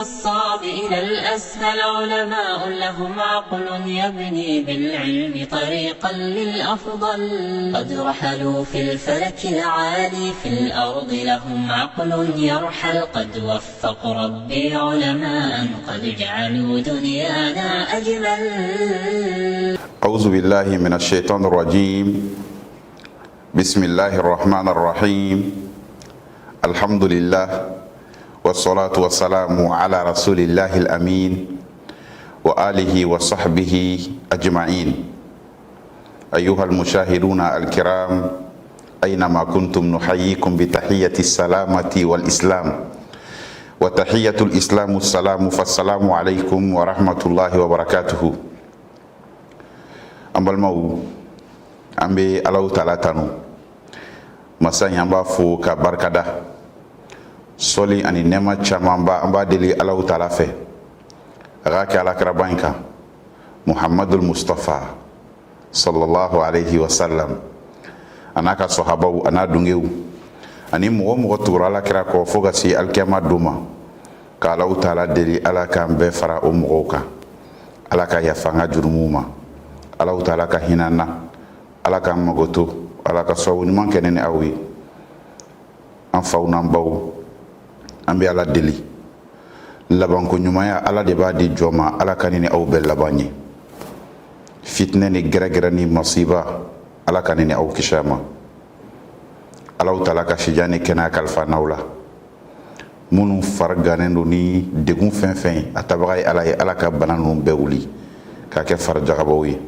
الصعب إلى الأسهل علماء لهم عقل يبني بالعلم طريقا للأفضل قد رحلوا في الفلك العالي في الأرض لهم عقل يرحل قد وفق ربي علماء قد جعلوا دنيانا أجمل. أعوذ بالله من الشيطان الرجيم. بسم الله الرحمن الرحيم. الحمد لله والصلاة والسلام على رسول الله الأمين وآله وصحبه أجمعين. أيها المشاهدون الكرام أينما كنتم نحييكم بتحية السلامة والإسلام، وتحية الإسلام السلام، فالسلام عليكم ورحمة الله وبركاته. أمبالمو أمبي الله تعالى تانو مسان ينبا فو كبركدا soli ani nema caman ba an b'a deli Alahu Taala fɛ a ka kɛ alakiraba in kan Muhammadul Mustafa sallallahu alayhi wa sallam a n'a ka sahabaw a n'a dungew ani mɔgɔ mɔgɔ tugura alakira kɔ fo ka se alikiyama don ma ka Alahu Taala deli Ala k'an bɛɛ fara o mɔgɔw kan, Ala ka yafa an ka jurumuw ma, Alahu Taala ka hinɛ an na, Ala k'an mago to, Ala ka sababu ɲuman kɛ ne ni aw ye, an faw n'an baw. An bɛ Ala deli labanko ɲumanya Ala de b'a di jɔn ma, Ala ka ni aw bɛɛ laban ye. Fitinɛ ni gɛrɛgɛrɛ ni masiba Ala ka ni aw kisi a ma. Alahu Taala ka sijan ni kɛnɛya kalifa n'aw la. Minnu fari gannen don ni degun fɛn fɛn ye a tabaga ye Ala ye, Ala ka bana ninnu bɛɛ wuli k'a kɛ farijagabaw ye.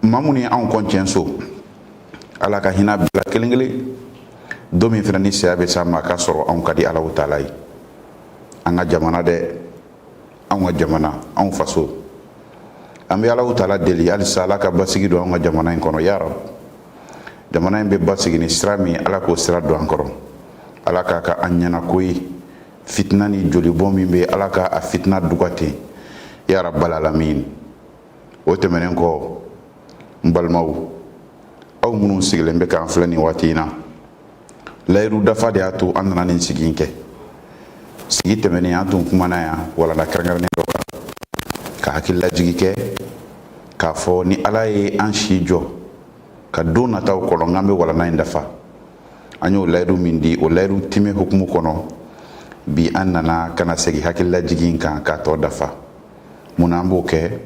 Maa minnu ye anw kɔn so Ala ka hinɛ bila kelen kelen. Don min fana ni saya bɛ s'a ma k'a sɔrɔ anw ka di Alahu Taala ye. An ka jamana dɛ, anw ka jamana, anw faso, an bɛ Alahu Taala deli halisa Ala ka basigi don an ka jamana in kɔnɔ ya Rabi. Jamana in bɛ basigi ni sira min, Ala k'o sira don an kɔrɔ. Ala k'a ka an ɲɛnako ye, fitina ni jolibɔn min bɛ Ala ka a fitina duga ten ya Rabbal alamin. O tɛmɛnen kɔ n balimaw, aw minnu sigilen bɛ k'an filɛ nin waati in na, layiru dafa de y'a to an nana nin sigi kɛ. Sigi tɛmɛnen an tun kumana yan walanda kɛrɛnkɛrɛnnen dɔ kan ka hakililajigi kɛ k'a fɔ ni Ala ye an si jɔ ka don nataw kɔnɔ n'an bɛ walanda in dafa. An y'o layiru min di, o layiru time hukumu kɔnɔ bi an nana kana segin hakililajigi in kan k'a tɔ dafa. Munna an b'o kɛ?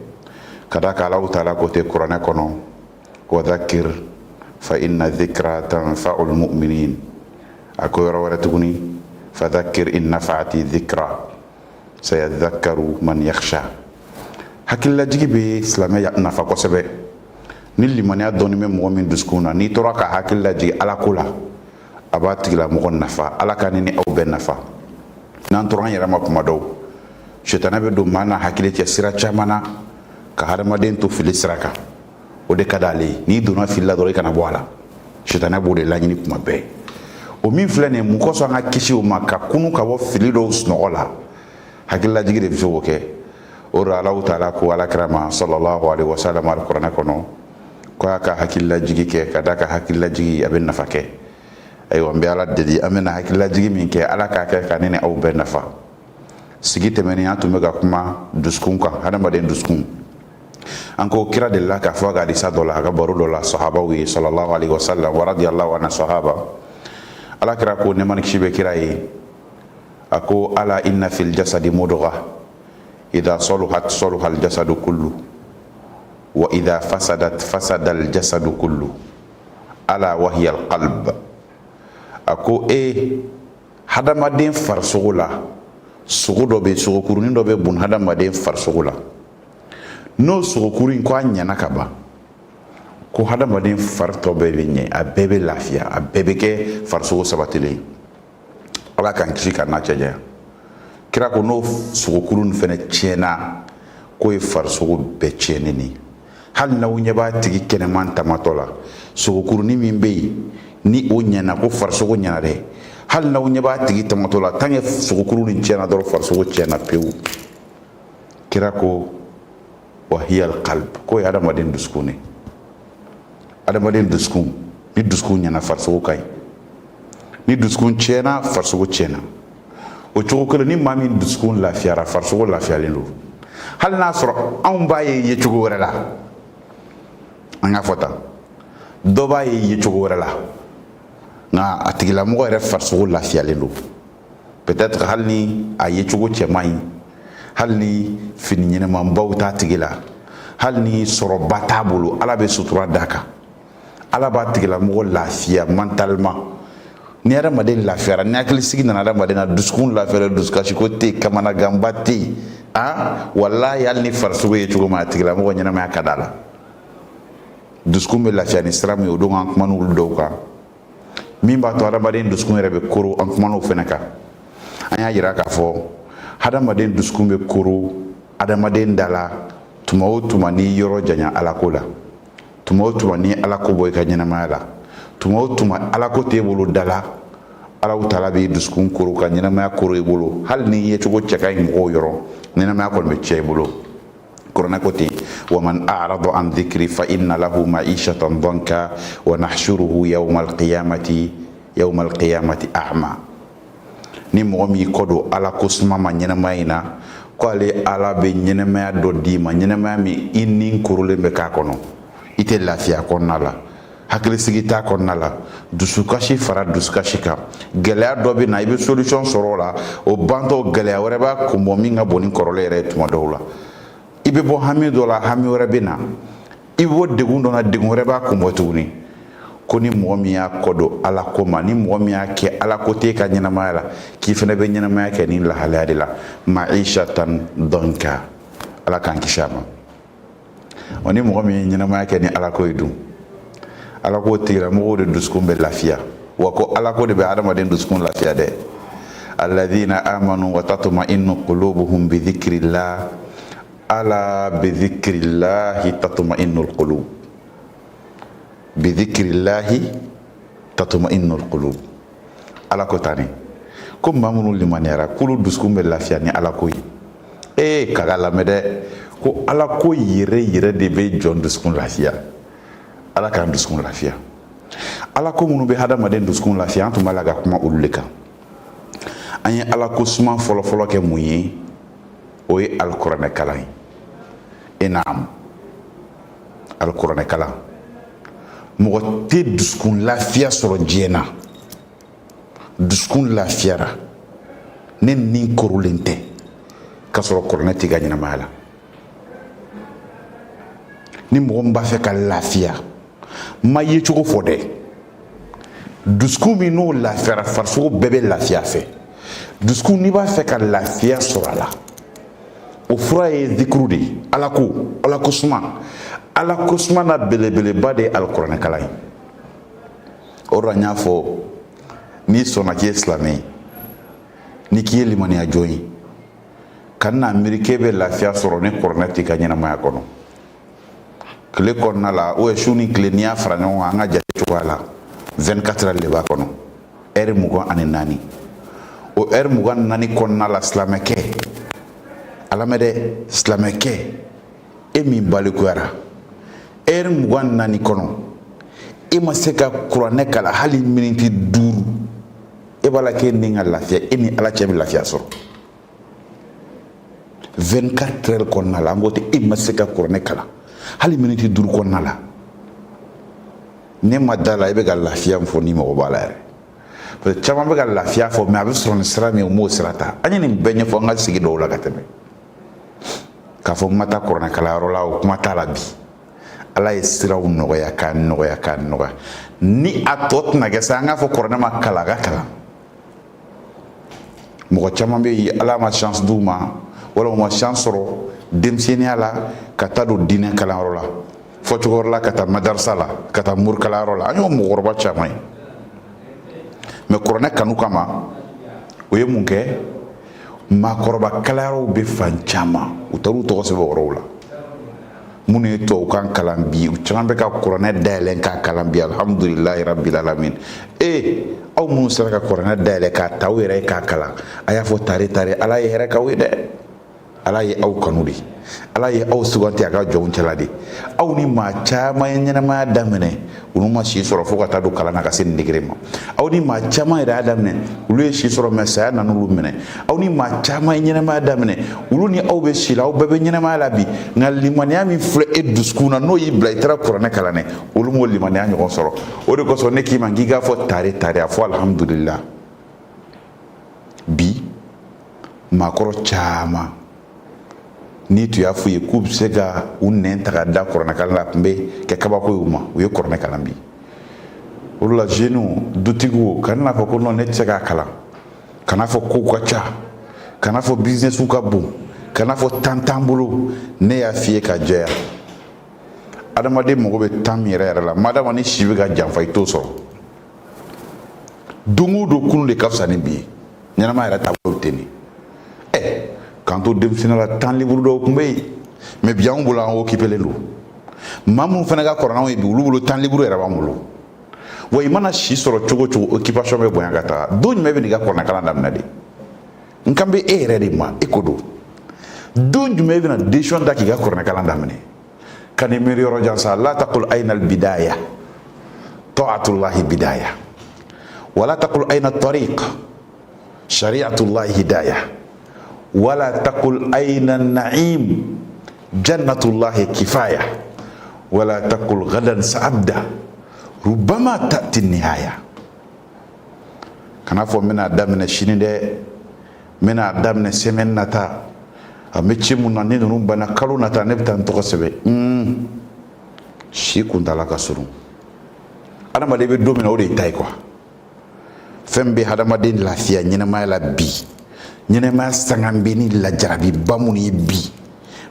Ka d'a kan Alahu Taala ko tɛ kuranɛ kɔnɔ wa dhakir fa inna dhikra tanfa'ul mu'minin. A ko yɔrɔ wɛrɛ tuguni fadhakkir in nafaati dhikra sayadhakkaru man yakhsha. Hakililajigi bɛ silamɛ nafa kosɛbɛ. Ni limaniya dɔɔni bɛ mɔgɔ min dusukun na, n'i tora ka hakililajigi Ala ko la, a b'a tigilamɔgɔ nafa, Ala ka ni aw bɛɛ nafa. N'an tora an yɛrɛ ma kuma dɔw, sitana bɛ don maa n'a hakili cɛ sira caman na ka hadamaden to fili sira kan. O de ka d'ale ye, n'i donna fili la dɔrɔn i kana bɔ a la. Sitana b'o de laɲini kuma bɛɛ. O min filɛ nin ye, mun kosɔn an ka kisi o ma ka kunu ka bɔ fili dɔw sunɔgɔ la, hakililajigi de bɛ se k'o kɛ. O de Alahu Taala ko alakira ma sallallahu alaihi wa sallam alikuranɛ kɔnɔ ko a ka hakililajigi kɛ, ka d'a ka hakililajigi a bɛ nafa kɛ. Ayiwa n bɛ Ala deli an bɛna hakililajigi min kɛ Ala k'a kɛ ka ne ni aw bɛɛ nafa. Sigi tɛmɛnen an tun bɛ ka kuma dusukun kan, hadamaden dusukun. An ko kira delila k'a fɔ a ka hadisa dɔ la, a ka baro dɔ la sahabaw ye sallallahu alaihi wa sallam wa radiyallahu anhu sahaba. Ala kira ko ne man kisi bɛ kira ye, a ko ala inna fil jasadi mudgha idha saluhat saluha al jasadu kullu wa idha fasadat fasada al jasadu kullu ala wa hiya al qalb. A ko hadamaden farisogo la sogo dɔ bɛ, sogokurunin dɔ bɛ bun hadamaden farisogo la. N'o sogokurunin ko a ɲɛna ka ban, ko hadamaden fari tɔ bɛɛ bɛ ɲɛ, a bɛɛ bɛ lafiya, a bɛɛ bɛ kɛ farisogo sabatilen. Ala k'an kisi ka n'a cɛ janya. Kira ko n'o sogokurunin fɛnɛ tiɲɛna, k'o ye farisogo bɛɛ tiɲɛnen ye. Hali n'aw ɲɛ b'a tigi kɛnɛman tamatɔ la, sogokurunin min bɛ yen ni o ɲɛna ko farisogo ɲɛna dɛ, hali n'aw ɲɛ b'a tigi tamatɔ la tant que sogokurunin tiɲɛna dɔrɔn farisogo tiɲɛna pewu. Kira ko wa hiya al qalb, k'o ye hadamaden dusukun ye. Adamaden dusukun, ni dusukun ɲɛna farisogo ka ɲi, ni dusukun tiɲɛna farisogo tiɲɛna. o cogo kelen ni maa min dusukun lafiyara farisogo lafiyalen don hali n'a sɔrɔ anw b'a ye cogo wɛrɛ la an k'a fɔ tan dɔ b'a ye cogo wɛrɛ la nka a tigilamɔgɔ yɛrɛ farisogo lafiyalen don peut-être hali ni a ye cogo cɛman ɲi hali ni fini ɲɛnɛmanbaw t'a tigi la hali ni sɔrɔba t'a bolo ala bɛ sutura d'a kan ala b'a tigilamɔgɔ lafiya mentalement ni adamaden lafiyara ni hakilisigi nana adamaden na dusukun lafiyara dusukasiko tɛ yen kamanaganba tɛ yen walahi hali ni farisogo ye cogo min a tigilamɔgɔ ɲɛnamaya ka d'a la dusukun bɛ lafiya ni sira min ye o don an kumana olu dɔw kan min b'a to adamaden dusukun yɛrɛ bɛ koro an kumana o fɛnɛ kan an y'a yira k'a fɔ adamaden dusukun bɛ koro adamaden da la tuma o tuma ni yɔrɔ janya alako la tuma o tuma ni alako bɔ i ka ɲɛnamaya la tuma o tuma alako t'e bolo da la Alahu Taala b'i dusukun koro ka ɲɛnamaya koro i bolo hali ni ye cogo cɛ ka ɲi mɔgɔw yɔrɔ ɲɛnamaya kɔni bɛ cɛ i bolo kuranɛ ko ten wa man a'rada an dhikri fa inna lahu ma'ishatan danka wa nahshuruhu yawma al-qiyamati a'ma ni mɔgɔ min kɔ don ala ko suma ma ɲɛnamaya in na ko ale ala bɛ ɲɛnamaya dɔ d'i ma ɲɛnamaya min i ni korolen bɛ k'a kɔnɔ i tɛ lafiya kɔnɔna la hakilisigi t'a kɔnɔna la dusukasi fara dusukasi kan gɛlɛya dɔ bɛ na i bɛ solution sɔrɔ o la o bantɔ gɛlɛya wɛrɛ b'a kunbɔ min ka bon ni kɔrɔlen yɛrɛ ye tuma dɔw la i bɛ bɔ hami dɔ la hami wɛrɛ bɛ na i bɛ bɔ degun dɔ la degun wɛrɛ b'a kunbɔ tuguni ko ni mɔgɔ min y'a kɔ don ala ko ma ni mɔgɔ min y'a kɛ ala ko t'e ka ɲɛnamaya la k'i fana bɛ ɲɛnamaya kɛ ni lahalaya de la ma'ishatan danka ala k'an kisi a ma o ni mɔgɔ min ye ɲɛnamaya kɛ ni ala ko ye dun ala ko tigilamɔgɔw de dusukun bɛ lafiya wa ko ala ko de bɛ adamaden dusukun lafiya dɛ alladhina amanu wa tatma'innu qulubuhum bi dhikrillah ala bi dhikrillahi tatma'innul qulub bi dhikrillahi tatma'innul qulub ala ko tani ko maa minnu limaniyara k'olu dusukun bɛ lafiya ni ala ko ye kaga lamɛn dɛ ko ala ko yɛrɛ yɛrɛ de bɛ jɔn dusukun lafiya ala k'an dusukun lafiya ala ko minnu bɛ hadamaden dusukun lafiya an tun b'a la ka kuma olu de kan an ye ala ko suma fɔlɔfɔlɔ kɛ mun ye o ye alikuranɛ kalan ye naam alikuranɛ kalan mɔgɔ tɛ dusukun lafiya sɔrɔ diɲɛ na dusukun lafiyara ne ni korolen tɛ k'a sɔrɔ kuranɛ t'i ka ɲɛnamaya la ni mɔgɔ min b'a fɛ ka lafiya ma ye cogo fɔ dɛ dusukun min n'o lafiyara farisogo bɛɛ bɛ lafiya fɛ dusukun n'i b'a fɛ ka lafiya sɔrɔ a la o fura ye zikuru de ye ala ko suma na belebeleba de ye alikuranɛ kalan ye o de la n y'a fɔ n'i sɔnna k'i ye silamɛ ye ni k'i ye limaniya jɔn ye ka na miiri k'e bɛ lafiya sɔrɔ ni kuranɛ t'i ka ɲɛnamaya kɔnɔ tile kɔnɔna la su ni tile n'i y'a fara ɲɔgɔn kan an ka jate cogoya la 24 heures de b'a kɔnɔ heure 24 o heure 24 kɔnɔna la silamɛkɛ a lamɛn dɛ silamɛkɛ e min balikuyara heure 24 kɔnɔ e ma se ka kuranɛ kalan hali miniti 5 e b'a la k'e ni ka lafiya e ni ala cɛ bɛ lafiya sɔrɔ 24 heures kɔnɔna la an ko ten e ma se ka kuranɛ kalan hali miniti 5 kɔnɔna la ne ma da la e bɛ ka lafiya min fɔ ni mɔgɔ b'a la yɛrɛ parce que caman bɛ ka lafiya fɔ mais a bɛ sɔrɔ ni sira min ye o m'o sira ta an ye nin bɛɛ ɲɛfɔ an ka sigi dɔw la ka tɛmɛ k'a fɔ n ma taa kuranɛ kalanyɔrɔ la o kuma t'a la bi ala ye siraw nɔgɔya k'a nɔgɔya ni a tɔ tɛna kɛ sa an k'a fɔ kuranɛ ma kalan a ka kalan mɔgɔ caman bɛ yen ala ma chance d'u ma wala u ma chance sɔrɔ denmisɛnninya la ka taa don diinɛ kalanyɔrɔ la fɔ cogo wɛrɛ la ka taa madarasa la ka taa mori kalanyɔrɔ la an y'o mɔgɔkɔrɔba caman ye mais kuranɛ kanu kama o ye mun kɛ maakɔrɔba kalanyɔrɔw bɛ fan caman u taar'u tɔgɔ sɛbɛn o yɔrɔw la minnu ye tubabukan kalan bi u caman bɛ ka kuranɛ dayɛlɛ k'a kalan bi alhamdulilayi rabil alamin aw minnu sera ka kuranɛ dayɛlɛ k'a ta aw yɛrɛ ye k'a kalan a y'a fɔ tare ala ye hɛrɛ k'aw ye dɛ ala ye aw kanu de ala ye aw suganti a ka jɔnw cɛla de aw ni maa caman ye ɲɛnamaya daminɛ olu ma si sɔrɔ fo ka taa don kalan na ka se nin degré ma aw ni maa caman yɛrɛ y'a daminɛ olu ye si sɔrɔ mɛ saya nana olu minɛ aw ni maa caman ye ɲɛnamaya daminɛ olu ni aw bɛ si la aw bɛɛ bɛ ɲɛnamaya la bi nka limaniya min filɛ e dusukun na n'o y'i bila i taara kuranɛ kalan dɛ olu m'o limaniya ɲɔgɔn sɔrɔ o de kosɔn ne k'i ma k'i k'a fɔ tare a fɔ alhamdulillah bi maakɔrɔ caman ni tu y'a f'u ye k'u bɛ se ka u nɛn ta ka da kuranɛ kalan la a tun bɛ kɛ kabako ye u ma u ye kuranɛ kalan bi o de la jeunes dutigiw kana fɔ ko non ne tɛ se k'a kalan kana fɔ kow ka ca kana fɔ business ka bon kana fɔ temps t'an bolo ne y'a f'i ye ka jɛya adamaden mago bɛ temps min yɛrɛ la madama ni si bɛ ka janfa i t'o sɔrɔ don o don kunun de ka fisa ni bi ye ɲɛnama yɛrɛ taabolo tɛ nin k'an to denmisɛnninya la temps libre dɔw tun bɛ yen mais bi anw bolo an occupélen don maa minnu fana ka kɔrɔ n'anw ye bi olu bolo temps libre yɛrɛ b'an bolo wa i mana si sɔrɔ cogo o cogo occupation bɛ bonya ka taga don jumɛn bɛ n'i ka kuranɛ kalan daminɛ de n kan bɛ e yɛrɛ de ma e ko don don jumɛn i bɛna décision ta k'i ka kuranɛ kalan daminɛ ka n'i miiri yɔrɔ jan sa la taqul ayna al bidaya ta'atullahi bidaya wala taqul ayna tariq shari'atullahi hidayah wala taqul ayna na'im jannatullahi kifaya wala taqul gadan sa'abda rubama ta'ti nihaya kana fɔ mina daminɛ sini dɛ mina daminɛ semaine nata a bɛ ci mun na ni ninnu banna kalo nata ne bɛ taa n tɔgɔ sɛbɛn si kuntala ka surun adamaden bɛ don min na o de y'i ta ye quoi fɛn bɛ hadamaden lafiya ɲɛnamaya la bi ɲɛnamaya sangan bɛ ni lajarabiba minnu ye bi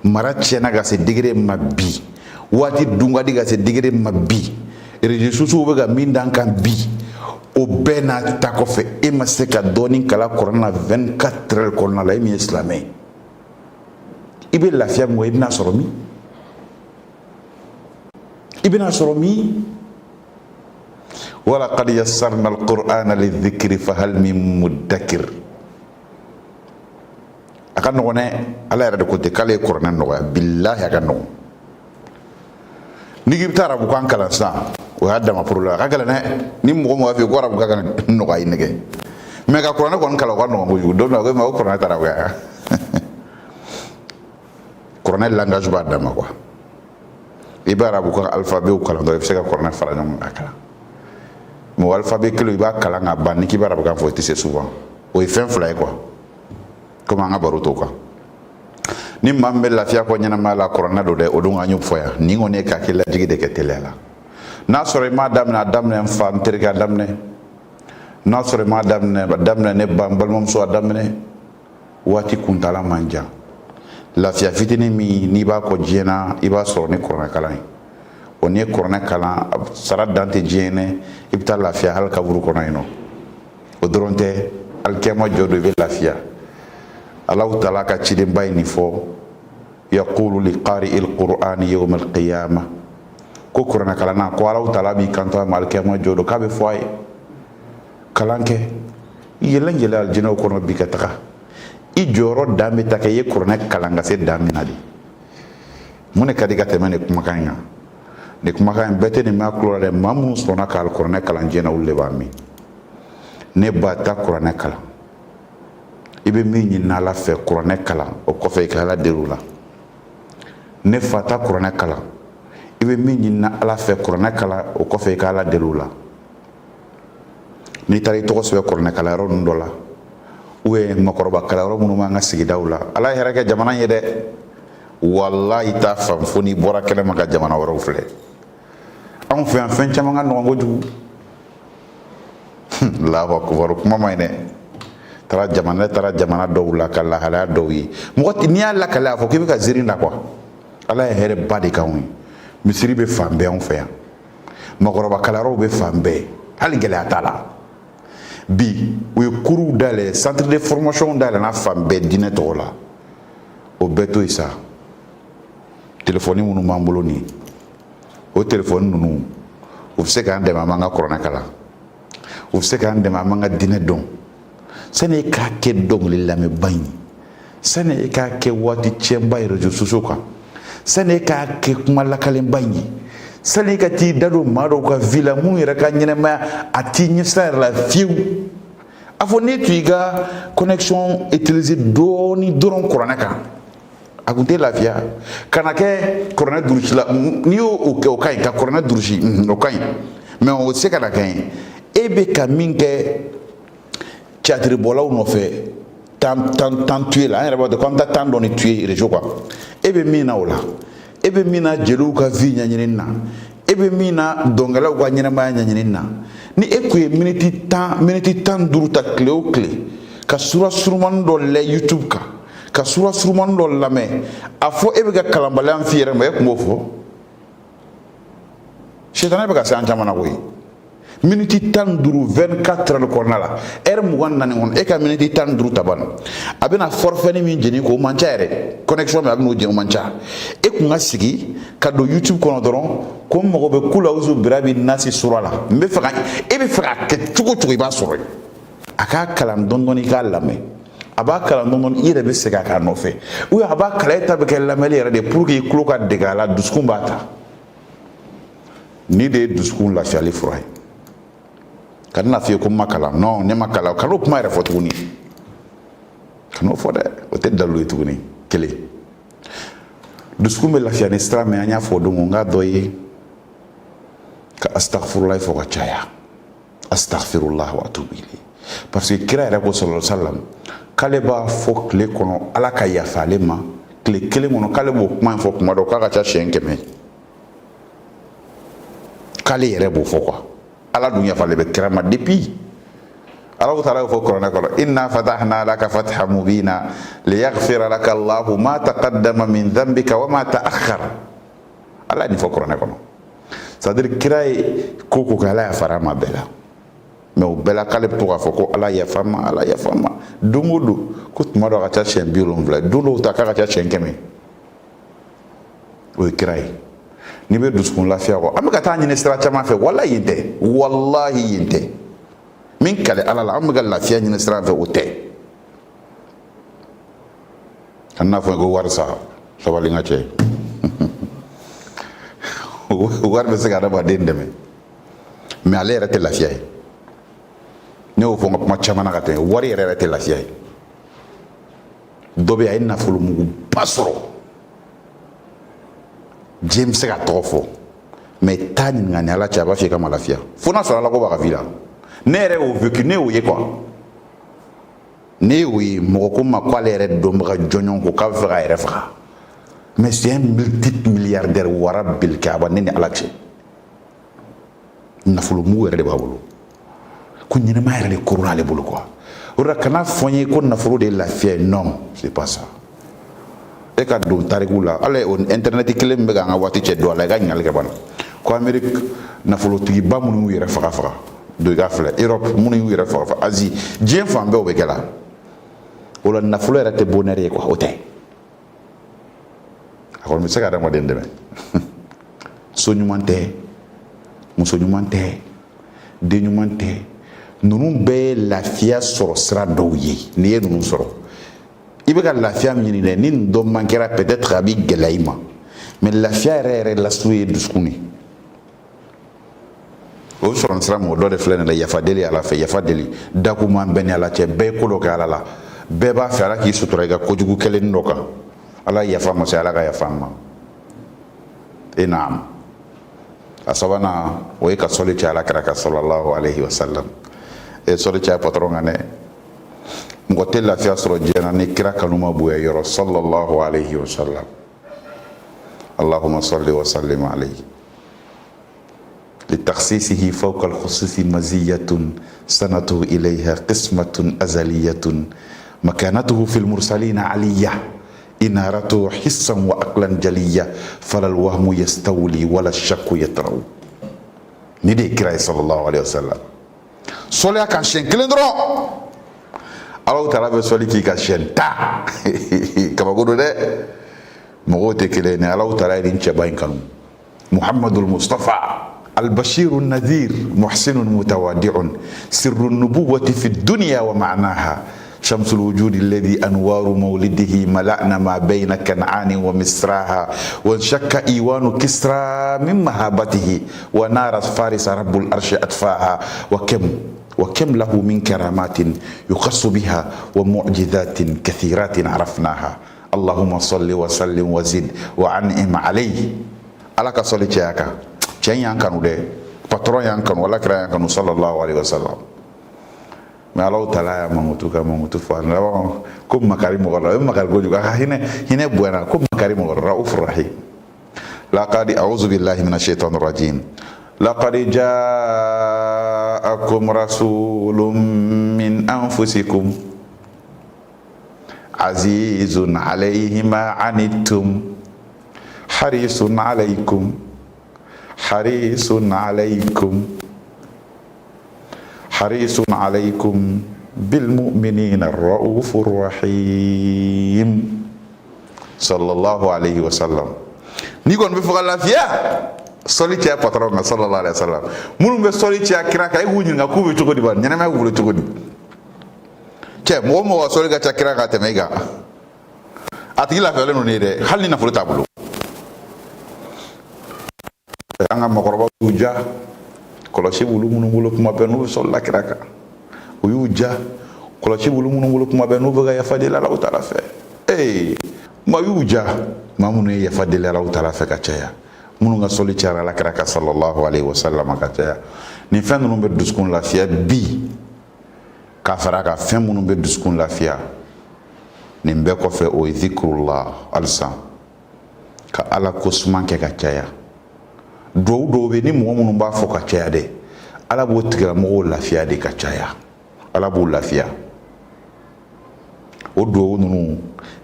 mara tiɲɛna ka se degré ma bi waati dun ka di ka se degré ma bi réseaux sociaux bɛ ka min d'an kan bi o bɛɛ n'a ta kɔfɛ e ma se ka dɔɔni kala kuranɛ na 24 heures kɔnɔna la e min ye silamɛ ye i bɛ lafiya min kɔ i bɛna sɔrɔ min i bɛna sɔrɔ min wala qad yassarna al-Qur'ana lidh-dhikri fahal min muddakir a ka nɔgɔn dɛ ala yɛrɛ de ko ten k'ale ye kuranɛ nɔgɔya bilahi a ka nɔgɔn ni k'i bɛ taa arabukan kalan sisan o y'a dama problème a ka gɛlɛn dɛ ni mɔgɔ mɔgɔ b'a fɔ ko arabukan ka nɔgɔya i nɛgɛ mais ka kuranɛ kɔni kalan o ka nɔgɔn kojugu don min na ko kuranɛ taara arabukan kuranɛ langage b'a dama quoi i bɛ arabukan alphabet kalan dɔrɔn i bɛ se ka kuranɛ fara ɲɔgɔn kan kalan mais o alphabet kelen i b'a kalan ka ban ni k'i bɛ arabukan fɔ i tɛ se souvent o ye fɛn fila ye quoi comme an ka baro t'o kan ni maa min bɛ lafiya kɔ ɲɛnamaya la kuranɛ don dɛ o don an y'o fɔ yan nin kɔni ye k'a kɛ lajigi de kɛ teliya la n'a sɔrɔ i m'a daminɛ a daminɛ n fa n terikɛ a daminɛ n'a sɔrɔ i m'a daminɛ ne ba n balimamuso a daminɛ waati kuntala man jan lafiya fitinin min n'i b'a kɔ diɲɛ na i b'a sɔrɔ ni kuranɛ kalan ye o n'i ye kuranɛ kalan sara dan tɛ diɲɛ dɛ i bɛ taa lafiya hali kaburu kɔnɔ yen nɔ o dɔrɔn tɛ alikiyama jɔ don i bɛ lafiya Allahu taala ka cidenba ye nin fɔ yaqulu li qari'il qur'ani yawm al-qiyamah ko kuranɛ kalanna ko Allahu taala b'i kanto a ma alikiyama jɔ don k'a bɛ fɔ a ye kalan kɛ i yɛlɛn yɛlɛ alijinɛw kɔnɔ bi ka taga i jɔyɔrɔ dan bɛ ta kɛ i ye kuranɛ kalan ka se dan min na de mun de ka di ka tɛmɛ nin kumakan in kan nin kumakan in bɛɛ tɛ nin mɛn a tulo la dɛ maa minnu sɔnna ka kuranɛ kalan diɲɛ na olu de b'a min ne ba ta kuranɛ kalan i bɛ min ɲini ala fɛ kuranɛ kalan o kɔfɛ i ka ala deli o la ne fa ta kuranɛ kalan i bɛ min ɲini ala fɛ kuranɛ kalan o kɔfɛ i ka ala deli o la n'i taara i tɔgɔ sɛbɛn kuranɛ kalan yɔrɔ ninnu dɔ la makɔrɔba kalan yɔrɔ minnu b'an ka sigidaw la ala ye hɛrɛ kɛ jamana ye dɛ walahi t'a faamu fo n'i bɔra kɛnɛma ka jamana wɛrɛw filɛ anw fɛ yan fɛn caman ka nɔgɔn kojugu Allahu akbar kuma man ɲi dɛ ne taara jamana dɔw la ka lahalaya dɔw ye mɔgɔ n'i y'a lakale a fɔ k'i bɛ ka ziiri la quoi ala ye hɛrɛ ba de k'anw ye misiri bɛ fan bɛɛ anw fɛ yan makɔrɔba kalanyɔrɔw bɛ fan bɛɛ hali gɛlɛya t'a la bi u ye kuruw dayɛlɛ centre de formation dayɛlɛna fan bɛɛ diinɛ tɔgɔ la o bɛɛ to yen sa telefɔni minnu b'an bolo nin o telefɔni ninnu u bɛ se k'an dɛmɛ an b'an ka kuranɛ kalan u bɛ se k'an dɛmɛ an b'an ka diinɛ dɔn sani k'a kɛ dɔnkili lamɛnba in sani ka ke wati chemba rejo susuka sani ka ke kuma lakalemba yi sani ka ti dado maro ka villa mu yɛrɛ ka ɲɛnɛmaya a ti ɲɛsira yɛrɛ la fiyewu a fɔ ne tu i ka connexion utiliser dɔɔni dɔrɔn kuranɛ kan a kun tɛ lafiya kana kɛ kuranɛ durusi la n'i y'o kɛ o ka ɲi ka kuranɛ durusi o ka ɲi mais o tɛ se ka na kɛ yen e bɛ ka min kɛ catiribɔlaw nɔfɛ tan tuye la an yɛrɛ b'a dɔn ko an bɛ taa tan dɔ ni tuye réseau kan e bɛ min na o la e bɛ min na jeliw ka vie ɲɛɲini na e bɛ min na dɔnkɛlaw ka ɲɛnɛmaya ɲɛɲini na ni e kun ye miniti tan duuru ta tile o tile ka sura surumani dɔ lɛ YouTube kan ka sura surumani dɔ lamɛn a fɔ e bɛ ka kalanbaliya f'i yɛrɛ ma e kun b'o fɔ sitana bɛ ka se an caman na koyi miniti tan duuru 24 heures kɔnɔna la heure 24 kɔnɔ e ka miniti tan duuru ta ban a bɛna forfait min jeni ko man ca yɛrɛ connexion min a bɛn'o jeni o man ca e kun ka sigi ka don YouTube kɔnɔ dɔrɔn ko n mago bɛ kula uzu birabi nasi sura la n bɛ fɛ ka e bɛ fɛ ka kɛ cogo cogo i b'a sɔrɔ yen a k'a kalan dɔɔni i k'a lamɛn a b'a kalan dɔɔni i yɛrɛ bɛ segin a k'a nɔfɛ ou a b'a kalan e ta bɛ kɛ lamɛnni yɛrɛ de pour que i tulo ka dege a la dusukun b'a ta ni de ye dusukun lafiyali fura ye ka na f'i ye ko n ma kalan non ne ma kalan kan'o kuma yɛrɛ fɔ tuguni kan'o fɔ dɛ o tɛ dalilu ye tuguni kelen dusukun bɛ lafiya ni sira min an y'a fɔ don n k'a dɔ ye ka astaghfirullah fɔ ka caya astaghfirullah wa atubu ilayhi parce que kira yɛrɛ ko sallallahu alaihi wasallam k'ale b'a fɔ tile kɔnɔ ala ka yafa ale ma tile kelen kɔnɔ k'ale b'o kuma in fɔ kuma dɔ k'a ka ca siɲɛ 100 k'ale yɛrɛ b'o fɔ quoi ala dun yafale bɛ kira ma depuis ala taala y'o fɔ kuranɛ kɔnɔ inna fatahna laka fathan mubina liyaghfira laka allahu ma taqaddama min dhanbika wa ma ta'akhkhara ala ye nin fɔ kuranɛ kɔnɔ c'est à dire kira ye ko ko kɛ ala yafara ma bɛɛ la mais o bɛɛ la k'ale bɛ to k'a fɔ ko ala yafa n ma ala yafa n ma don o don ko tuma dɔ a ka ca siɲɛ 70 don dɔw ta k'a ka ca siɲɛ 100 o ye kira ye n'i bɛ dusukun lafiya kɔ an bɛ ka taa ɲini sira caman fɛ walahi yen tɛ walahi yen tɛ min kale ala la an bɛ ka lafiya ɲini sira fɛ o tɛ ka n'a fɔ ko wari sa sabali n ka cɛ wari bɛ se ka adamaden dɛmɛ mais ale yɛrɛ tɛ lafiya ye ne y'o fɔ n ka kuma caman na ka tɛmɛ wari yɛrɛ tɛ lafiya ye dɔ bɛ yen a ye nafolo muguba sɔrɔ diɲɛ bɛ se ka tɔgɔ fɔ mais taa ɲininka ni ala cɛ a b'a fɔ i ka ma lafiya fo n'a sɔrɔ ala ko b'a ka vie la ne yɛrɛ y'o vécu ne y'o ye quoi ne y'o ye mɔgɔ ko ma ko ale yɛrɛ dɔnbaga jɔnjɔn ko k'a bɛ fɛ k'a yɛrɛ faga mais c'est un multimilliardaire wara bil kaaba ne ni ala cɛ nafolo mugu yɛrɛ de b'a bolo ko ɲɛnɛmaya yɛrɛ de koronna ale bolo quoi o de la kana fɔ n ye ko nafolo de ye lafiya ye non c'est pas ça e ka don tariku la ala o internet kelen min bɛ k'an ka waati cɛ don a la i ka ɲininkali kɛ bana ko Amérique nafolotigiba minnu y'u yɛrɛ faga don i ka filɛ Europe minnu y'u yɛrɛ faga Asie diɲɛ fan bɛɛ o bɛ kɛ la o la nafolo yɛrɛ tɛ bonheur ye quoi o tɛ a kɔni bɛ se ka adamaden dɛmɛ so ɲuman tɛ muso ɲuman tɛ den ɲuman tɛ ninnu bɛɛ ye lafiya sɔrɔ sira dɔw ye n'i ye ninnu sɔrɔ i bɛ ka lafiya min ɲini dɛ ni nin dɔ man kɛra peut-être a bɛ gɛlɛya i ma mais lafiya yɛrɛ las'u ye dusukun ye o sɔrɔ sira mɔgɔ dɔ de filɛ nin la yafa deli ala fɛ yafa deli dakuma bɛɛ ni ala cɛ bɛɛ ye ko dɔ kɛ ala la bɛɛ b'a fɛ ala k'i sutura i ka kojugu kɛlen dɔ kan ala yafa ma se ala ka yafa ma e naam a sabanan o ye ka sɔli cɛ ala kɛra ka sallallahu alaihi wasallam e sɔli cɛ patron kan dɛ mɔgɔ tɛ lafiya sɔrɔ diɲɛ na ni kira kanu ma bonya yɔrɔ sallallahu alaihi wasallam allahumma salli wa sallim alayhi لتخصيصه فوق الخصوص مزية سنته إليها قسمة أزلية مكانته في المرسلين علية إنارته حسا وأقلا جلية فلا الوهم يستولي ولا الشك يترو ندي كراي صلى الله عليه وسلم صلي كان شنكلين درو الله تعالى بسولي كي كان شنتا كما قولوا ده مغوتي كليني الله تعالى يدين شباين كانوا محمد المصطفى البشير النذير محسن متوادع سر النبوة في الدنيا ومعناها شمس الوجود الذي أنوار مولده ملأنا ما بين كنعان ومصراها وانشق إيوان كسرى من مهابته ونار فارس رب الأرش أطفاها وكم له من كرامات يخص بها ومعجزات كثيرات عرفناها اللهم صل وسلم وزد وأنعم عليه على كصلي تياكا تيان يانكانو ده patron يانكانو ولا كرا يانكانو صلى الله عليه وسلم mais Allah taala ya mamutu fa na ko makari mo wala makari go juga hine buena ko makari mo raufur rahim laqad a'udzu billahi minasy syaitonir rajim laqad ja'akum rasulun min anfusikum azizun 'alaihi ma 'anittum harisun 'alaikum حريص عليكم بالمؤمنين الرؤوف الرحيم صلى الله عليه وسلم نيكون بفقال لافيا soli ci patron sallallahu alaihi wasallam munu be soli ci akira kay wunyi nga ku be tugodi ban nyana ma wulu tugodi ce mo wa soli ga akira ga te mega atila fele no ne de halni na fulu tabulu anga makoroba uja kolosi bulu munu bulu kuma be no so la kiraka uyuja kolosi bulu munu bulu kuma be no ga ya fadila la utala fe ma yuja mamunu ya fadila la utala fe ka chaya munu nga soli chara la kiraka sallallahu alaihi wasallam ka chaya ni fen no be duskun la fia bi ka faraka fen munu be duskun la fia ni be ko fe o zikrullah alsa ka ala kusman ke ka chaya do be ni mo mun ba fo ka caya de ala bo tigra mo lafiya de ka caya ala bo lafiya o do nunu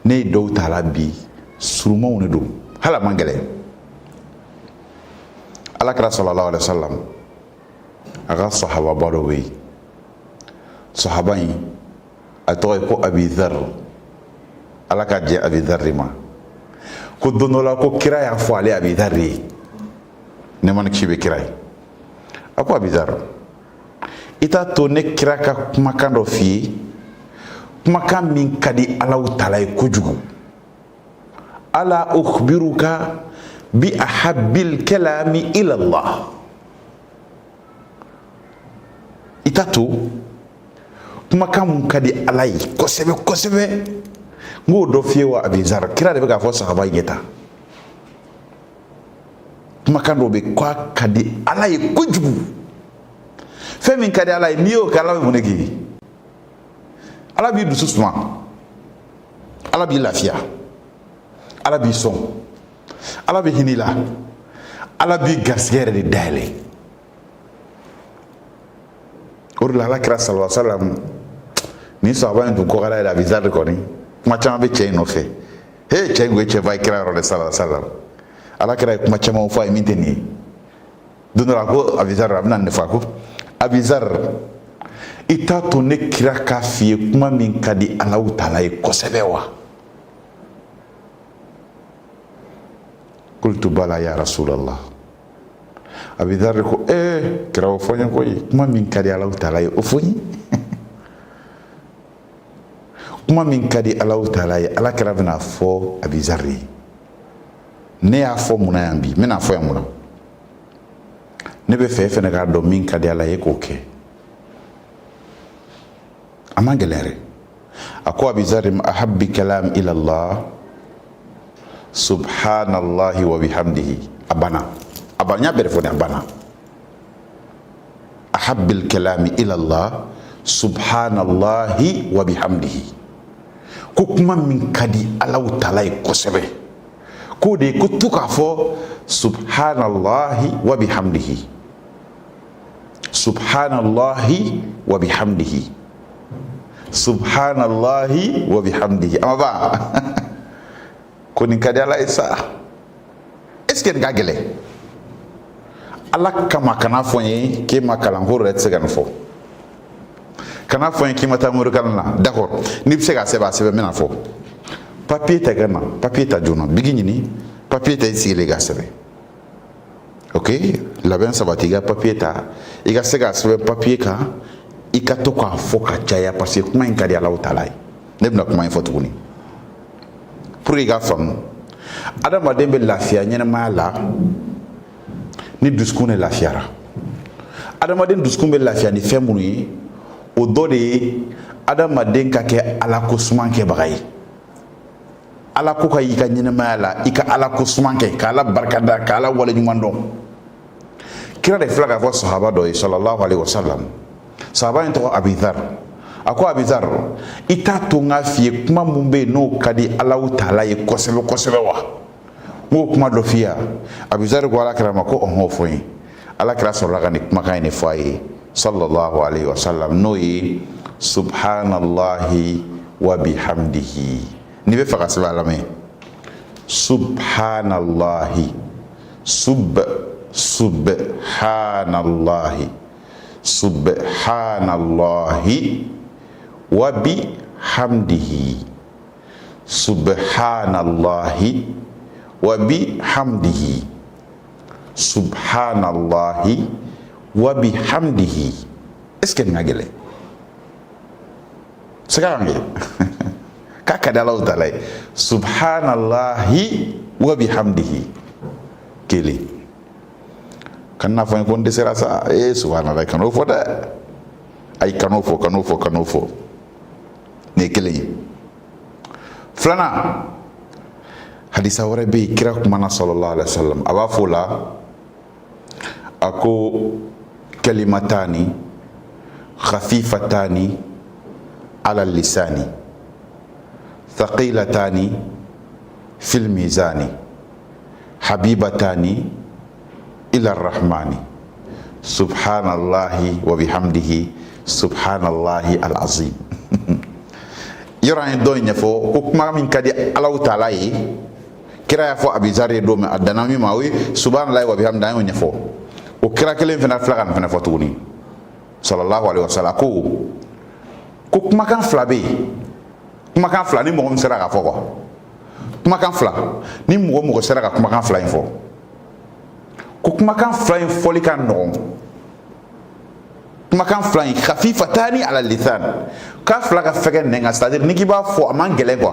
ne do tala bi suruma woni do hala mangale ala kra sallallahu alaihi wasallam aga sahaba baro we sahaba yi atoy ko abi dhar ala ka je abi dhar ma ko donola ko kira ya fo ale abi dhar ne man kibe kirai akwa bizarre ita to ne kira ka kumakan do fi kumakan min kadi Allah taala kujugu ala ukhbiruka bi ahabbil kalami ila Allah ita to kumakan mun kadi Allah kosebe ngo do fi wa bizarre kira de ga fo sahaba yeta makando be kwa kadi ala ye kujugu femi kadi ala ye niyo kala be monegi ala bi du susma ala bi lafia ala bi son ala bi hinila ala bi gasgere de dale orla la kra sallallahu alaihi wasallam ni sahaba ndu ko kala la bizarre ko ni ma chama be chey no fe chey ngwe che vai kra ro sallallahu alaihi wasallam ala kira kuma chama ufa imiteni dunara ko abizar abnan nefa ko abizar ita to ne kira ka fie kuma min kadi Allah taala e kosebewa qultu bala ya rasulullah abizar ko kira ofonye ko kuma min kadi Allah taala e ofonye kuma min kadi Allah taala e ala kira bina fo abizari ne ya fo muna yambi mena fo yamuna ne be fe ne ga do min ka de ala ye ko ke amangelere akwa bizarim ahabbi kalam ila Allah subhanallahi wa bihamdihi abanya berfone abana ahabbil kalami ila Allah subhanallahi wa bihamdihi ko kuma min kadi Allah taala ko sebe ko de ko tuka fo subhanallahi wa bihamdihi subhanallahi wa bihamdihi subhanallahi wa bihamdihi amaba ko ni kadi ala isa est-ce que ngagele ala kama kana fonye ke makalan ho ret segan fo kana fonye ki mata murkalna d'accord ni sega seba mena fo papier ta gana papier ta jona bigini papier ta ici les gars ok la ben sabatiga papier ta iga sega sebe papier ka i ka to k'a fɔ ka caya parce que kuma in ka di Alahu Taala ye. Ne bɛna kuma in fɔ tuguni pour que i ka faamu. Adamaden bɛ lafiya ɲɛnamaya la ni dusukun de lafiyara. Adamaden dusukun bɛ lafiya ni fɛn minnu ye o dɔ de ye adamaden ka kɛ Ala ko suman kɛbaga ye. Ala ko ka y'i ka ɲɛnamaya la i ka Ala ko suman kɛ ka Ala barikada ka Ala waleɲuman dɔn. Kira de filɛ k'a fɔ sahaba dɔ ye sallallahu alaihi wasallam. Sahaba in tɔgɔ Abi Dhar. A ko Abi Dhar, i t'a to n k'a f'i ye kuma mun bɛ yen n'o ka di Alahu Taala ye kosɛbɛ kosɛbɛ wa? N k'o kuma dɔ f'i ye. Abi Dhar ko Alakira ma ko ɔhɔn fɔ n ye. Alakira sɔrɔla ka nin kumakan in de fɔ a ye sallallahu alaihi wasallam n'o ye subhanallahi wa bihamdihi. N'i bɛ fɛ ka sɛbɛn a lamɛn subhanallahi subhanallahi subhanallahi wa bihamdihi subhanallahi wa bihamdihi subhanallahi wa bihamdihi. Est-ce que nin ka gɛlɛn? Sekarang ya k'a ka di Alahu Taala ye subhanallahi wa bihamdihi kelen. Kana fɔ n ye ko n dɛsɛra sa subhanallahi kan'o fɔ dɛ. Ayi kan'o fɔ nin ye kelen ye. Filanan hadisa wɛrɛ bɛ yen kira kumana sallallahu alaihi wasallam a b'a fɔ la a ko kalimatani khafifatani ala lisani thaqilatani fil mizani habibatani ila rahmani subhanallahi wa bihamdihi subhanallahi al-azim. Yɔrɔ an ye dɔ in ɲɛfɔ ko kuma min ka di Alahu Taala ye kira y'a fɔ Abi Dhar ye don min a danna min ma o ye subhanallahi wa bihamdihi an y'o ɲɛfɔ. O kira kelen fana filɛ ka nin fana fɔ tuguni sallallahu alaihi wasallam ko kumakan fila bɛ yen. Kumakan fila ni mɔgɔ min sera k'a fɔ quoi. Kumakan fila ni mɔgɔ o mɔgɔ sera ka kumakan fila in fɔ ko kumakan fila in fɔli ka nɔgɔn. Kumakan fila in khafifatani ala lisan k'a fila ka fɛgɛ nɛn kan c'est à dire ni k'i b'a fɔ a man gɛlɛn quoi.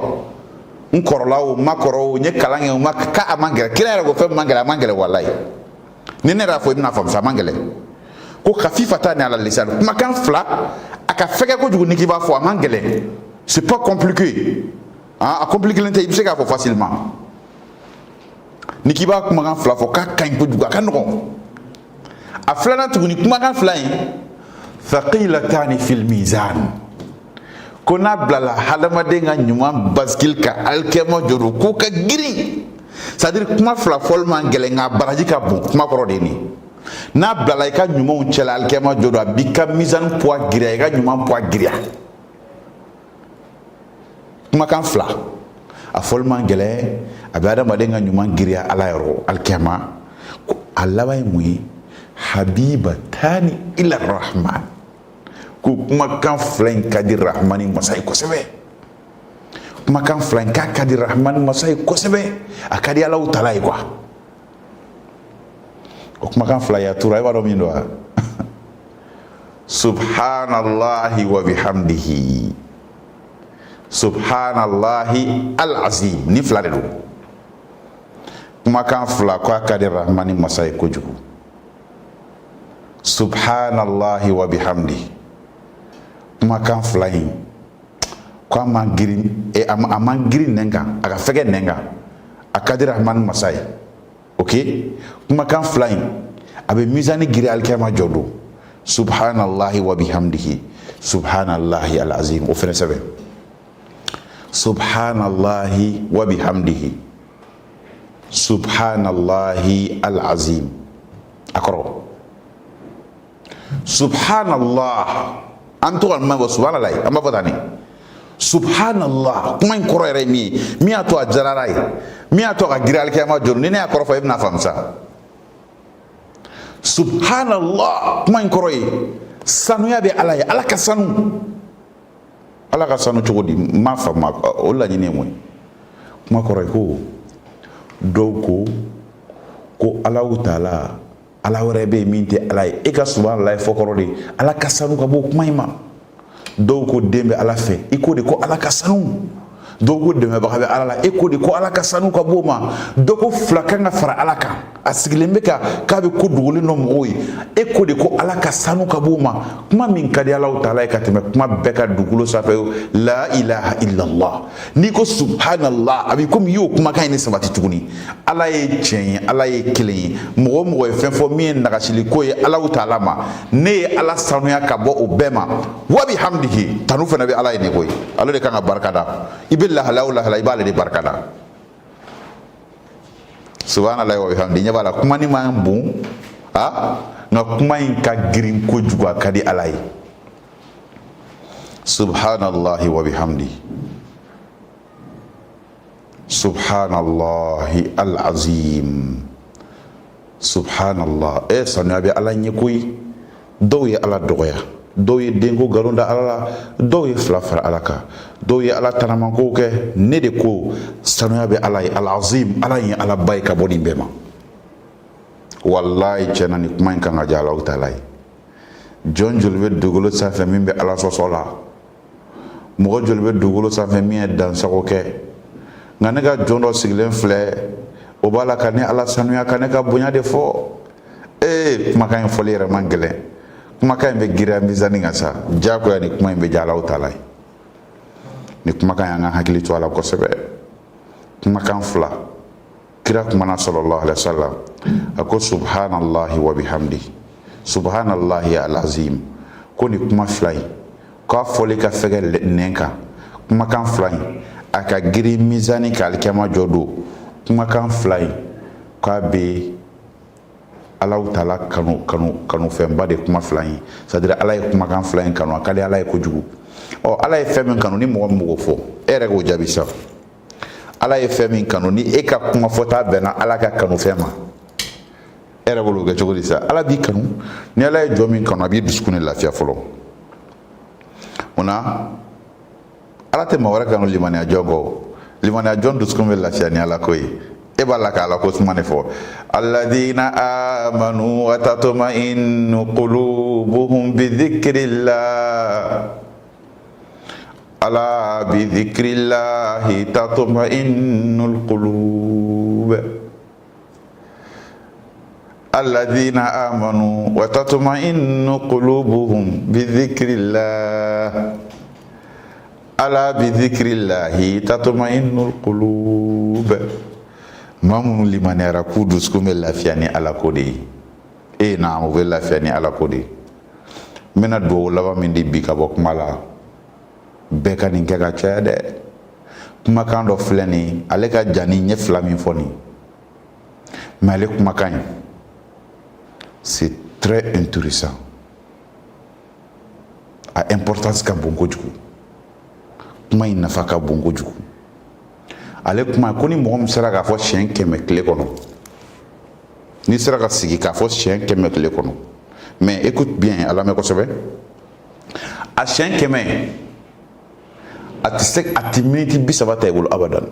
N kɔrɔla o ma kɔrɔ o n ye kalan kɛ o ma k'a man gɛlɛn kira yɛrɛ ko fɛn min man gɛlɛn a man gɛlɛn walayi. Ni ne yɛrɛ y'a fɔ i bɛna faamu sa a man gɛlɛn. Ko khafifatani ala lisan kumakan fila a ka fɛgɛ kojugu ni k'i b'a fɔ a man gɛlɛn. C'est pas compliqué. A compliqué tɛ i bɛ se k'a fɔ facilement. Ni k'i b'a kumakan fila fɔ k'a ka ɲi kojugu a ka nɔgɔn. A filanan tuguni kumakan fila in thaqilatani fil mizan ko n'a bilala hadamaden ka ɲuman bascule ka alikɛma jɔrɔ ko ka girin. C'est à dire kuma fila fɔli man gɛlɛn nka baraji ka bon kuma kɔrɔ de ye nin. N'a bilala i ka ɲumanw cɛla alikɛma jɔrɔ a b'i ka mizani poids giriya i ka ɲuman poids giriya. Kumakan fila a fɔli man gɛlɛn a bɛ adamaden ka ɲuman giriya Ala yɔrɔ alikɛma ko a laban ye mun ye habibatani ila rahman ko kumakan fila in ka di rahmani masa ye kosɛbɛ. Kumakan fila in k'a ka di rahmani masa ye kosɛbɛ a ka di Alahu Taala ye quoi. O kumakan fila y'a tora i b'a dɔn min don wa subhanallahi wa bihamdihi subhanallahi al-azim ni fila de don. Kumakan fila ko a ka di rahmani masa ye kojugu subhanallahi wa bihamdihi. Kumakan fila in ko a man girin nɛn kan a ka fɛgɛ nɛn kan a ka di rahmani masa ye. Ok kumakan fila in a bɛ mizani giri alikɛma jɔ don subhanallahi wa bihamdihi subhanallahi al-azim o fɛnɛ sɛbɛn subhanallahi wa bihamdihi subhanallahi al-azim a kɔrɔ subhanallah an to ka min fɔ subhanallah an b'a fɔ tan de subhanallah kuma in kɔrɔ yɛrɛ ye min ye min y'a to a jarara ye min y'a to a ka giri alikɛma jɔ ni ne y'a kɔrɔ fɔ e bɛna faamu sa. Subhanallah kuma in kɔrɔ ye sanuya bɛ Ala ye Ala ka sanu. Ala ka sanu cogo di n m'a faamu o laɲini ye mun ye. Kuma kɔrɔ ye ko dɔw ko Alahu Taala ala wɛrɛ bɛ min tɛ ala ye e ka subhanallah fɔ kɔrɔ de ala ka sanu ka bɔ kuma in ma dɔw ko den bɛ ala fɛ i ko de ko ala ka sanu dɔw ko dɛmɛbaga bɛ ala la e ko de ko ala ka sanu ka bɔ ma dɔw ko fila kan ka fara ala kan a sigilen bɛ ka k'a bɛ ko dogolen dɔ mɔgɔw ye e ko de ko ala ka sanu ka bɔ ma kuma min ka di Alahu taala ye ka tɛmɛ kuma bɛɛ ka dugukolo sanfɛ la ilaha illallah n'i ko subhanallah a bɛ komi i y'o kumakan in de sabati tuguni ala ye tiɲɛ ye ala ye kelen ye mɔgɔ o mɔgɔ ye fɛn fɔ min ye nagasili ko ye Alahu taala ma ne ye ala sanuya ka bɔ o bɛɛ ma wa bihamdihi tanu fana bɛ ala ye nin ko ye ale de kan ka barika da i bɛ lahala o lahala i b'ale de barika da subhanallah wa bihamdi ɲɛ b'a la kuma ni ma bon nka kuma in ka girin kojugu a ka di ala ye subhanallahi wa bihamdi subhanallahi al-azim subhanallah sanuya bɛ ala ɲɛ koyi dɔw ye ala dɔgɔya dɔw ye denko nkalon da ala la dɔw ye fila fara ala kan dɔw ye ala tanamankow kɛ ne de ko sanuya bɛ ala ye al-azim ala ye ala ba ye ka bɔ nin bɛɛ ma wallahi tiɲɛna ni kuma in kan ka diya Alahu taala ye jɔn joli bɛ dugukolo sanfɛ min bɛ ala sɔsɔ la mɔgɔ joli bɛ dugukolo sanfɛ min ye dansago kɛ nka ne ka jɔn dɔ sigilen filɛ o b'a la ka ne ala sanuya ka ne ka bonya de fɔ kumakan in fɔli yɛrɛ man gɛlɛn kumakan in bɛ giriya mizani kan sa diyagoya ni kuma in bɛ diya Alahu taala ye ni kumakan y'an ka hakili to a la kosɛbɛ kumakan fila kira kumana sallallahu alaihi wasallam a ko subhanallahi wa bihamdi subhanallahi al-azim ko ni kuma fila in k'a fɔli ka fɛgɛ nɛn kan kumakan fila in a ka giri mizani ka alikiyama jɔ don kumakan fila in k'a bɛ Alahu taala kanu fɛnba de kuma fila in c'est-à-dire ala ye kumakan fila in kanu a ka di ala ye kojugu ala ye fɛn min kanu ni mɔgɔ min b'o fɔ e yɛrɛ k'o jaabi sa ala ye fɛn min kanu ni e ka kuma fɔta bɛnna ala ka kanu fɛn ma e yɛrɛ b'o kɛ cogo di sa ala b'i kanu ni ala ye jɔn min kanu a b'i dusukun de lafiya fɔlɔ munna ala tɛ maa wɛrɛ kanu limaniya jɔn kɔ limaniya jɔn dusukun bɛ lafiya ni ala ko ye e b'a la ka ala ko suma de fɔ alladina amanu wa tatma'innu qulubuhum bi dhikrillah ala bi dhikrillahi tatma'innul qulub alladina amanu wa tatma'innu qulubuhum bi dhikrillah ala bi dhikrillahi tatma'innul qulub mamu limanera ku dusukun bɛ lafiya ni ala ko de ye na o bɛ lafiya ni ala ko de ye n bɛna dugawu laban min di bi ka bɔ kuma la bɛɛ ka nin kɛ ka caya dɛ kumakan dɔ filɛ nin ale ka jan ni ɲɛ fila min fɔ nin mais ale kumakan in c'est très intéressant a importance ka bon kojugu kuma in nafa ka bon kojugu ale kuma ko ni mɔgɔ min sera k'a fɔ siɲɛ 100 tile kɔnɔ n'i sera ka sigi k'a fɔ siɲɛ 100 tile kɔnɔ mais écoute bien a lamɛn kosɛbɛ a siɲɛ 100 a tɛ se a tɛ miniti 30 ta i bolo abadan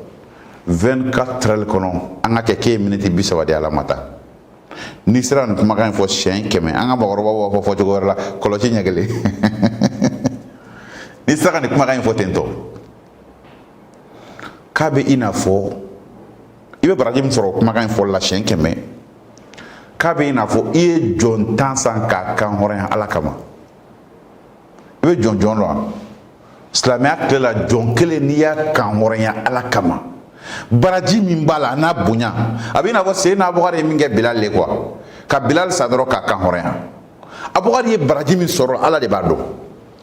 24 heures kɔnɔ an ka kɛ k'e ye miniti 30 de ala ma ta n'i sera nin kumakan in fɔ siɲɛ 100 an ka mɔgɔkɔrɔbaw b'a fɔ cogo wɛrɛ la kɔlɔsi ɲɛ kelen n'i sera ka nin kumakan in fɔ ten tɔ k'a bɛ i n'a fɔ i bɛ baraji min sɔrɔ kumakan in fɔli la siɲɛ 100 k'a bɛ i n'a fɔ i ye jɔn 10 san k'a kan hɔrɔnya ala kama i bɛ jɔn dɔ wa silamɛya tile la jɔn kelen n'i y'a kan hɔrɔnya ala kama baraji min b'a la n'a bonya a bɛ i n'a fɔ Seydina Abubakar ye min kɛ Bilal ye quoi ka Bilal sa dɔrɔn k'a kan hɔrɔnya Abubakar ye baraji min sɔrɔ ala de b'a dɔn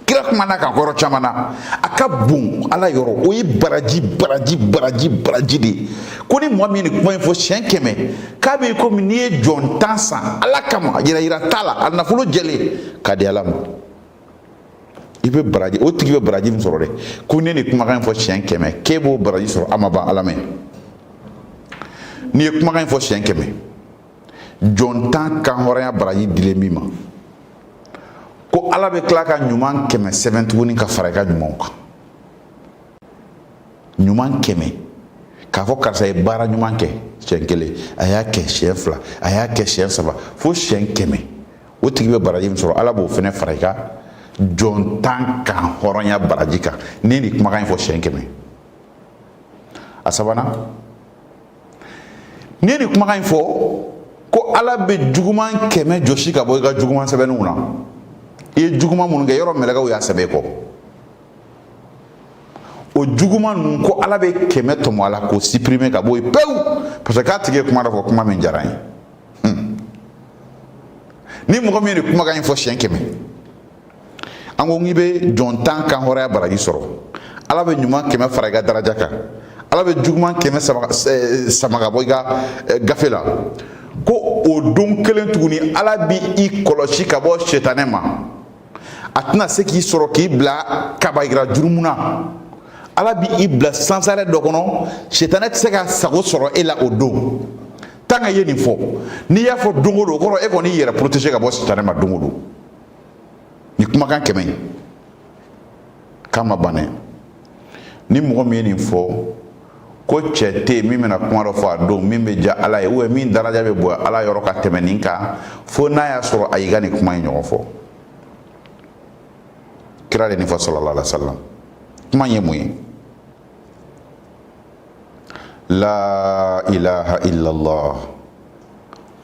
kira kumana kan yɔrɔ caman na a ka bon ala yɔrɔ o ye baraji de ko ni mɔgɔ min ye nin kuma in fɔ siɲɛ 100 k'a bɛ komi n'i ye jɔn 10 san ala kama yira t'a la a nafolo jɛlen ka di ala ma i bɛ baraji o tigi bɛ baraji min sɔrɔ dɛ ko ne nin kumakan in fɔ siɲɛ 100 k'e b'o baraji sɔrɔ a ma ban ala mɛn n'i ye kumakan in fɔ siɲɛ 100 jɔn 10 kan hɔrɔnya baraji dilen min ma ko ala bɛ tila ka ɲuman 100 sɛbɛn tuguni ka fara i ka ɲumanw kan ɲuman 100 k'a fɔ karisa ye baara ɲuman kɛ siɲɛ kelen a y'a kɛ siɲɛ fila a y'a kɛ siɲɛ saba fo siɲɛ 100 o tigi bɛ baraji min sɔrɔ ala b'o fɛnɛ fara i ka jɔn tan kan hɔrɔnya baraji kan ni nin kumakan in fɔ siɲɛ 100 a sabanan ni nin kumakan in fɔ ko ala bɛ juguman 100 jɔsi ka bɔ i ka juguman sɛbɛnninw na i ye juguman minnu kɛ yɔrɔ mɛlɛkɛw y'a sɛbɛn i kɔ o juguman ninnu ko ala bɛ 100 tɔmɔ a la k'o supprimer ka bɔ yen pewu parce que k'a tigi ye kuma dɔ fɔ kuma min diyara n ye ni mɔgɔ min ye nin kumakan in fɔ siɲɛ 100 an ko k'i bɛ jɔn tan kan hɔrɔnya baraji sɔrɔ ala bɛ ɲuman 100 fara i ka daraja kan ala bɛ juguman 100 sama ka bɔ i ka gafe la ko o don kelen tuguni ala bi i kɔlɔsi ka bɔ setanɛ ma a tɛna se k'i sɔrɔ k'i bila kabayira jurumu na ala bi i bila sansarɛ dɔ kɔnɔ setanɛ tɛ se ka sago sɔrɔ e la o don tant que ye nin fɔ n'i y'a fɔ don o don o kɔrɔ e kɔni y'i yɛrɛ protéger ka bɔ setanɛ ma don o don ni kumakan 100 k'a ma ban dɛ ni mɔgɔ min ye nin fɔ ko cɛ tɛ yen min bɛna kuma dɔ fɔ a don min bɛ diya ala ye ou min daraja bɛ bɔ ala yɔrɔ ka tɛmɛ nin kan fo n'a y'a sɔrɔ a y'i ka nin kuma in ɲɔgɔn fɔ kira de nin fɔ sallallahu alaihi wa sallam kuma ye mun ye la ilaha illallah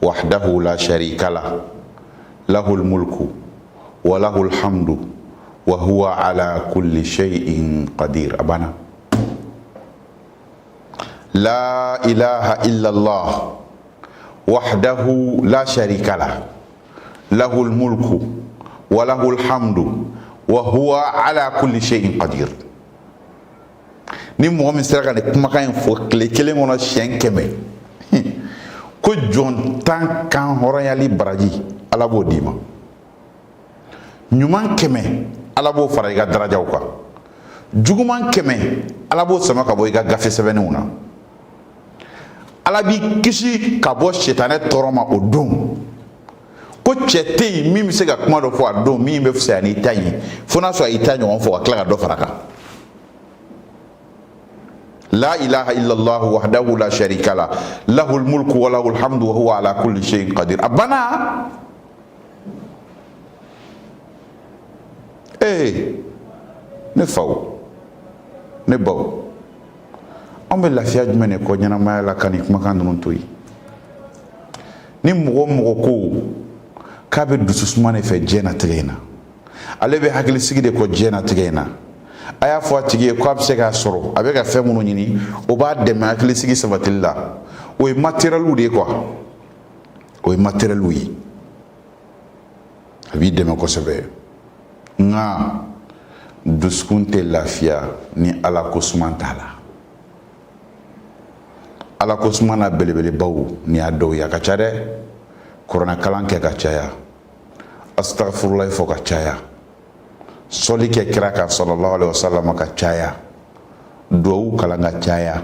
wahdahu la sharika lah lahul mulku wa lahul hamdu wa huwa ala kulli shay'in qadir abana la ilaha illallah wahdahu la sharika lah lahul mulku wa lahul hamdu wa huwa ala kulli shay'in qadir ni mɔgɔ min sera ka nin kumakan in fɔ tile kelen kɔnɔ siɲɛ 100 ko jɔn tan kan hɔrɔnyali baraji ala b'o d'i ma ɲuman 100 ala b'o fara i ka darajaw kan juguman 100 ala b'o sama ka bɔ i ka gafe sɛbɛnninw na ala b'i kisi ka bɔ setanɛ tɔɔrɔ ma o don ko cɛ tɛ yen min bɛ se ka kuma dɔ fɔ a don min bɛ fisaya n'i ta ye fo n'a sɔrɔ a y'i ta ɲɔgɔn fɔ ka tila ka dɔ fara a kan la ilaha illallah wahdahu la sharika lah lahul mulku wa lahul hamdu wa huwa ala kulli shay'in qadir a banna ne faw ne baw an bɛ lafiya jumɛn de kɔ ɲɛnamaya la ka nin kumakan ninnu to yen ni mɔgɔ mɔgɔ ko k'a bɛ dususuma de fɛ diɲɛlatigɛ in na ale bɛ hakilisigi de kɔ diɲɛlatigɛ in na a y'a fɔ a tigi ye k'a bɛ se k'a sɔrɔ a bɛ ka fɛn minnu ɲini o b'a dɛmɛ hakilisigi sabatili la o ye matériel de ye quoi o ye matériel ye a b'i dɛmɛ kosɛbɛ nka dusukun tɛ lafiya ni ala ko suman t'a la ala ko suman na belebelebaw ni y'a dɔw ye a ka ca dɛ kuranɛkalan kɛ ka caya astagfirullah fɔ ka caya sɔli kɛ kira kan sallallahu alaihi wasallam ka caya duwawu kalan ka caya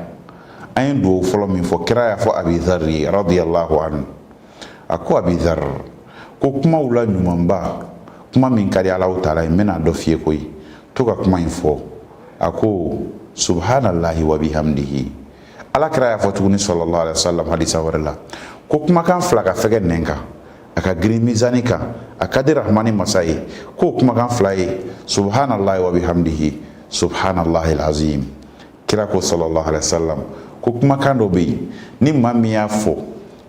an ye duwawu fɔlɔ min fɔ kira y'a fɔ abi dhar radiyallahu anhu a ko abi dhar ko kumaw la ɲumanba kuma min ka di Alahu taala ye n bɛna dɔ f'i ye koyi to ka kuma in fɔ a ko subhanallahi wa bihamdihi ala kira y'a fɔ tuguni sallallahu alaihi wasallam hadisa wɛrɛ la ko kumakan fila ka fɛgɛ nɛn kan a ka girin mizani kan a ka di rahmani masa ye k'o kumakan fila ye subhanallahi wa bihamdihi subhanallahi alazim kira ko sallallahu alaihi wasallam ko kumakan dɔ bɛ yen ni maa min y'a fɔ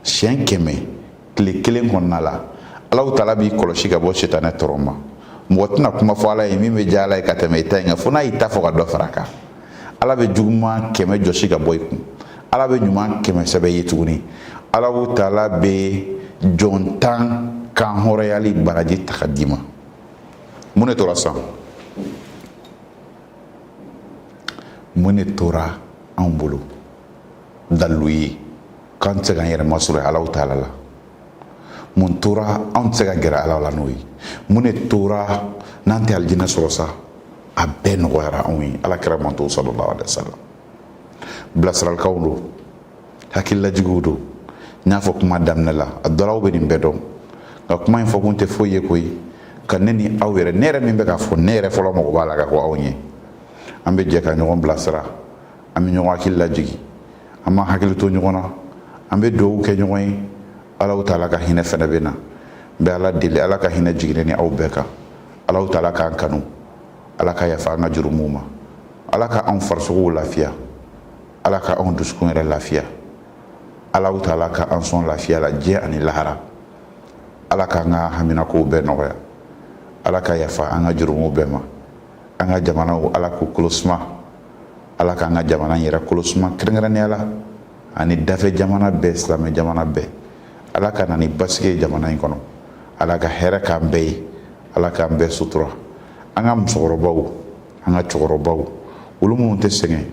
siɲɛ 100 tile kelen kɔnɔna la Alahu taala b'i kɔlɔsi ka bɔ setanɛ tɔɔrɔ ma mɔgɔ tɛna kuma fɔ ala ye min bɛ diya ala ye ka tɛmɛ i ta in kan fo n'a y'i ta fɔ ka dɔ fara a kan ala bɛ juguman 100 jɔsi ka bɔ i kun ala bɛ ɲuman 100 sɛbɛn i ye tuguni Alahu taala bɛ jɔn tan kan hɔrɔnyali baraji ta ka d'i ma mun de tora san mun de tora anw bolo dalilu ye k'an tɛ se k'an yɛrɛ masɔrɔ Alahu taala la mun tora anw tɛ se ka gɛrɛ ala la n'o ye mun de tora n'an tɛ alijinɛ sɔrɔ sa a bɛɛ nɔgɔyara anw ye ala kira manto sallallahu alaihi wasallam bilasiralikaw don hakililajigiw don n y'a fɔ kuma daminɛ la a dɔlaw bɛ nin bɛɛ dɔn nka kuma in fɔ kun tɛ foyi ye koyi ka ne ni aw yɛrɛ ne yɛrɛ min bɛ k'a fɔ ne yɛrɛ fɔlɔ mɔgɔ b'a la ka fɔ aw ye an bɛ jɛ ka ɲɔgɔn bilasira an bɛ ɲɔgɔn hakili lajigi an b'an hakili to ɲɔgɔn na ambe do ke ɲɔgɔn Allahu taala ka hinɛ fɛnɛ bena be ala deli ala ka hinɛ jigine ni aw bɛɛ kan Allahu taala k'an kanu ala ka yafa an ka jurumu ma ala ka an farisogow lafiya ala ka an dusukun yɛrɛ lafiya Allahu taala ka an sɔn lafiya la diɲɛ ani lahara ala ka an ka haminakow bɛɛ nɔgɔya ala ka yafa an ka jurumu bɛɛ ma an ka jamanaw ala k'u kolosuma ala ka an ka jamana yɛrɛ kolosuma kɛrɛnkɛrɛnnenya la ani dafe jamana bɛɛ silamɛ jamana bɛɛ ala ka na ni basigi jamana in kɔnɔ ala ka hɛrɛ k'an bɛɛ ye ala k'an bɛɛ sutura an ka musokɔrɔbaw an ka cɛkɔrɔbaw olu minnu tɛ sɛgɛn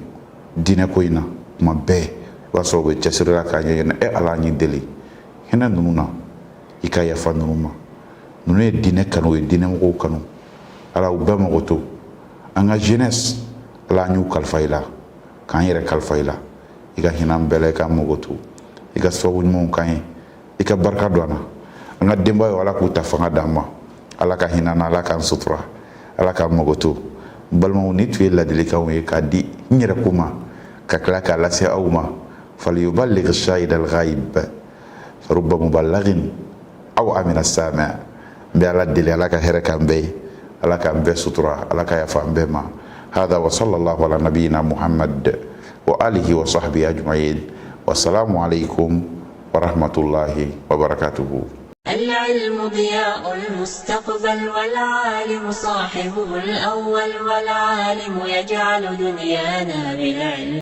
diinɛ ko in na kuma bɛɛ o b'a sɔrɔ u bɛ cɛsiri la k'a ɲɛɲini ala an y'i deli hinɛ ninnu na i ka yafa ninnu ma ninnu ye diinɛ kanu u ye diinɛmɔgɔw kanu ala u bɛɛ mago to an ka jeunesse ala an y'u kalifa i la k'an yɛrɛ kalifa i la i ka hinɛ an bɛɛ la i k'an mago to i ka sababu ɲumanw k'an ye i ka barika don an na an ka denbayaw ala k'u ta fanga d'an ma ala ka hinɛ an na ala k'an sutura ala k'an mago to balimaw ni tun ye ladilikanw ye k'a di n yɛrɛ ko ma ka tila k'a lase aw ma falyuballigh shahid al-ghaib farubba muballighin aw amina sami' n bɛ ala deli ala ka hɛrɛ k'an bɛɛ ye ala k'an bɛɛ sutura ala ka yafa an bɛɛ ma hada wa sallallahu ala nabiyina muhammad wa alihi wa sahbihi ajma'in wassalamu alaikum wa rahmatullahi wa barakatuhu. العلم ضياء المستقبل والعالم صاحبه الأول والعالم يجعل دنيانا بالعلم